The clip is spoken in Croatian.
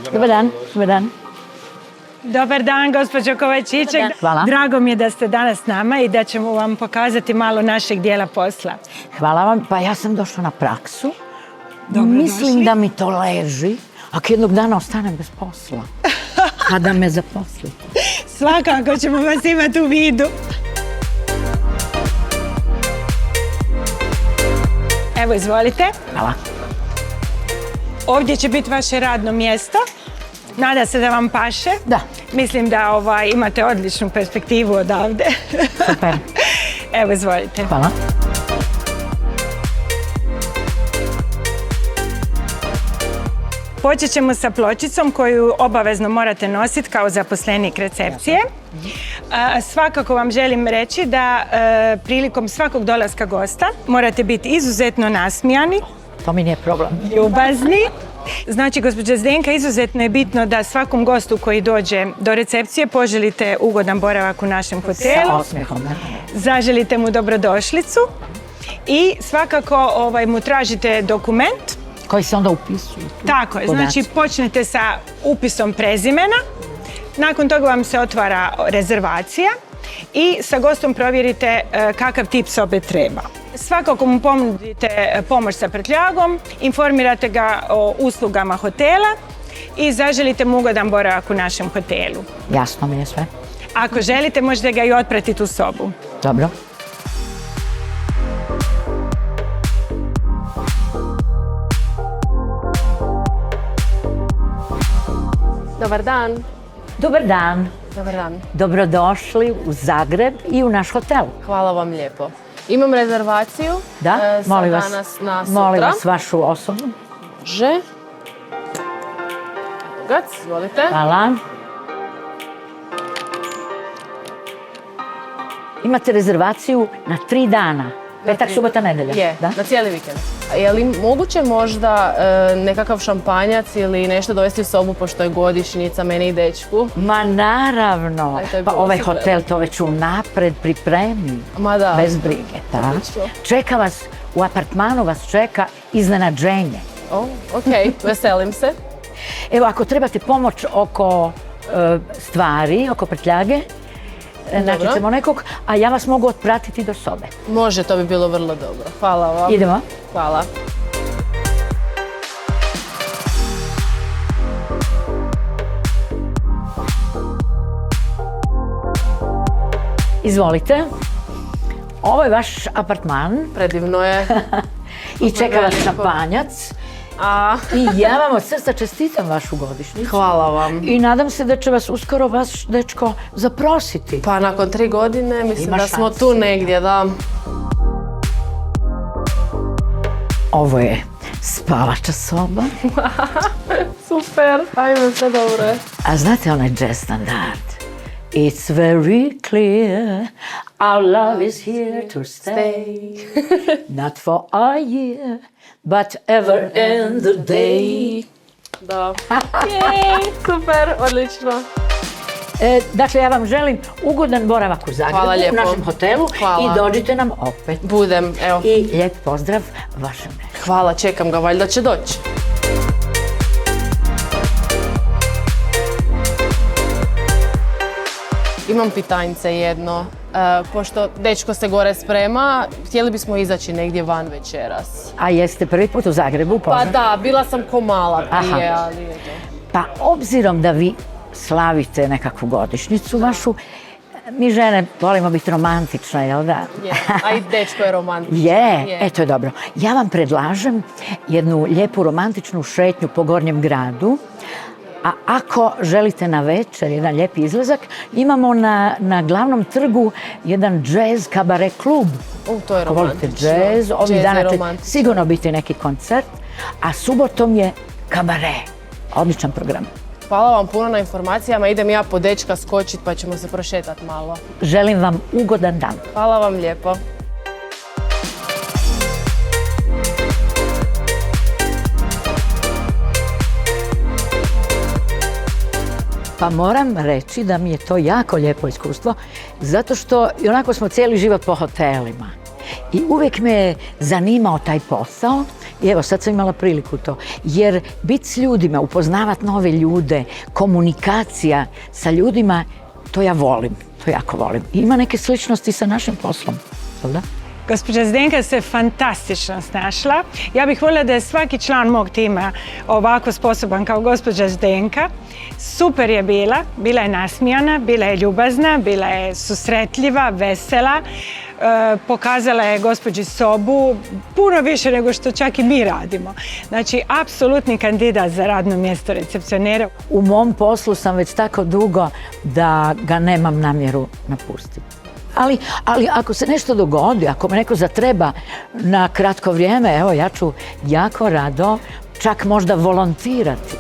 Dobar dan, dobar dan. Dobar dan, gospođo Kovačićek. Hvala. Drago mi je da ste danas s nama i da ćemo vam pokazati malo našeg dijela posla. Hvala vam. Pa ja sam došla na praksu. Dobrodošli. Mislim da mi to leži, ako jednog dana ostanem bez posla. Kada me zaposlite. Svakako ćemo vas imati u vidu. Evo, izvolite. Hvala. Ovdje će biti vaše radno mjesto. Nada se da vam paše. Da. Mislim da imate odličnu perspektivu odavde. Super. Evo, izvolite. Hvala. Počet ćemo sa pločicom koju obavezno morate nositi kao zaposlenik recepcije. Svakako vam želim reći da prilikom svakog dolaska gosta morate biti izuzetno nasmijani, To mi nije problem. ljubazni. Znači, gospođa Zdenka, izuzetno je bitno da svakom gostu koji dođe do recepcije poželite ugodan boravak u našem Sa hotelu, osmijehom. zaželite mu dobrodošlicu i svakako mu tražite dokument. Koji se onda upisuju. Tako je, Podaci. znači počnete sa upisom prezimena, nakon toga vam se otvara rezervacija i sa gostom provjerite kakav tip sobe treba. Svakako mu ponudite pomoć sa prtljagom, informirate ga o uslugama hotela i zaželite mu ugodan boravak u našem hotelu. Jasno mi je sve. Ako želite, možete ga i otpratiti u sobu. Dobro. Dobar dan. Dobar dan. Dobar dan. Dobrodošli u Zagreb i u naš hotel. Hvala vam lijepo. Imam rezervaciju Da, za molim vas. danas na sutra. Molim vas vašu osobu. Može. Gac, izvolite. Hvala. Imate rezervaciju na 3 dana. Petak, subota, nedelja. Je, Da? na cijeli vikend. Je li moguće možda nekakav šampanjac ili nešto dovesti u sobu pošto je godišnjica meni i dečku? Ma naravno. Aj, to je Pa bilo ovaj super. hotel to već unapred pripremi. Ma da. Bez brige, tako. Odlično. Čeka vas, u apartmanu vas čeka iznenađenje. O, okej, veselim se. Evo, ako trebate pomoć oko stvari, oko prtljage, naći ćemo nekog, a ja vas mogu otpratiti do sobe. Može, to bi bilo vrlo dobro. Hvala vam. Idemo. Hvala. Izvolite. Ovo je vaš apartman Predivno je. i čeka vas lijepo. šampanjac. A, I ja vam od srca čestitam vašu godišnjicu. hvala vam. I nadam se da će vas uskoro vaš dečko zaprositi. Pa nakon 3 godine mislim Ima da smo šanse. tu negdje, da. Ovo je spavača soba. Super, ajme, sve dobro je. A znate onaj jazz standard? It's very clear our love is here to stay. Not for a year, but ever and the day. Da. Jej, super, odlično. Dakle, ja vam želim ugodan boravak u Zagrebu, Hvala u lijepo. našem hotelu Hvala. i dođite nam opet. Budem, evo. I lijep pozdrav vašem neku. Hvala, čekam ga, valjda će doći. Imam pitanjce jedno. Pošto dečko se gore sprema, htjeli bismo izaći negdje van večeras. A jeste prvi put u Zagrebu? Pa Poznat? da, bila sam ko mala prije, Aha. ali eto. Pa obzirom da vi slavite nekakvu godišnjicu vašu, mi žene volimo biti romantične, jel da? Je, a i dečko je romantičan. Je, to je dobro. Ja vam predlažem jednu lijepu romantičnu šetnju po Gornjem gradu, a ako želite na večer jedan lijepi izlazak, imamo na glavnom trgu jedan jazz kabaret klub. To je Ako volite romantično. jazz, ovih Jazz je dana će romantično. sigurno biti neki koncert, a subotom je kabaret. Odličan program. Hvala vam puno na informacijama, idem ja po dečka skočit pa ćemo se prošetati malo. Želim vam ugodan dan. Hvala vam lijepo. Pa moram reći da mi je to jako lijepo iskustvo, zato što i onako smo cijeli život po hotelima. I uvijek me je zanimao taj posao I evo, sad sam imala priliku to. Jer biti s ljudima, upoznavati nove ljude, komunikacija sa ljudima, to ja volim, to jako volim. I ima neke sličnosti sa našim poslom, jel da? Gospođa Zdenka se fantastično snašla. Ja bih voljela da je svaki član mog tima ovako sposoban kao gospođa Zdenka. Super je bila je nasmijana, bila je ljubazna, bila je susretljiva, vesela. Pokazala je gospođi sobu puno više nego što čak i mi radimo. Znači, apsolutni kandidat za radno mjesto recepcionera. U mom poslu sam već tako dugo da ga nemam namjeru napustiti. Ali ako se nešto dogodi, ako me neko zatreba na kratko vrijeme, evo ja ću jako rado čak možda volontirati.